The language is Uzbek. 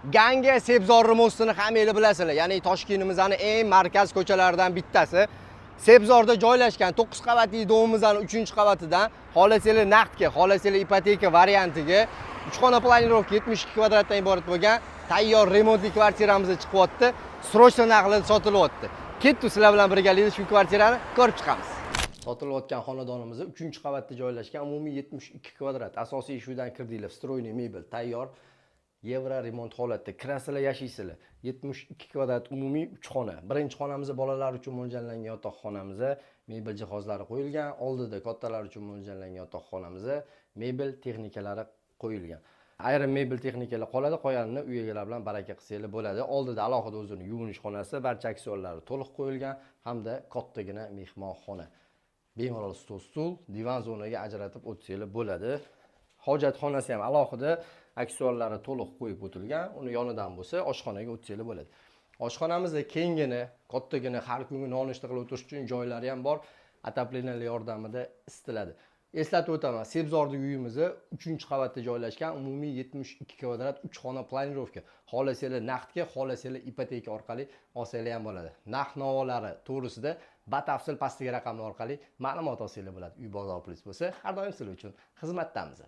Ganga Sebzor Rimostini hammanglar bilasizlar. Ya'ni Toshkentimizning eng markaz ko'chalaridan bittasi. Sebzorda joylashgan 9 qavatli domimizning 3-qavatidan xohlasanglar naqdga, xohlasanglar ipoteka variantiga 3 xona planirovka 72 kvadratdan iborat bo'lgan tayyor remontli kvartiramiz chiqyapti. Srochno narxlarda sotilyapti. Ketdi sizlar bilan birgalikda shu kvartirani ko'rib chiqamiz. Sotilayotgan xonadonimiz 3-qavatda joylashgan, umumiy 72 kvadrat. Asosiy ishuvdan kirdinglar, stroyniy mebel tayyor. Yevro remont holatda kirasizlar, yashaysizlar. 72 kvadrat umumiy 3 xona. Birinchi xonamizda bolalar uchun mo'ljallangan yotoqxonamizda mebel jihozlari qo'yilgan. Oldida kattalar uchun mo'ljallangan yotoqxonamizda mebel texnikalari qo'yilgan. Ayrim mebel texnikalar qoladi, qolganini uy egalari bilan baraka qilsanglar bo'ladi. Oldida alohida o'zining yuvinish xonasi, barcha aksessuarlari to'liq qo'yilgan hamda kattagina mehmonxona. Bemalol stul, divan zonaga ajratib o'tsanglar bo'ladi. Hojatxonasi ham alohida aksessuarlari to'liq qo'yib o'tilgan. Uni yonidan bo'lsa, oshxonaga o'tsanglar bo'ladi. Oshxonamizda kengini, kattagina har kungi nonushta qilib o'tirish uchun joylari ham bor. Отоплениyalar yordamida isitiladi. Eslatib o'taman, Sebzorda uyimiz 3-qavatda joylashgan, umumiy 72 kvadrat 3 xona planirovka. Xohlasanglar naqdga, xohlasanglar ipoteka orqali olsanglar ham bo'ladi. Narx-navolari to'g'risida batafsil pastdagi raqamlar orqali ma'lumot olsanglar bo'ladi. Uy bozor plyus bo'lsa, har doim sizlar uchun xizmatdamiz.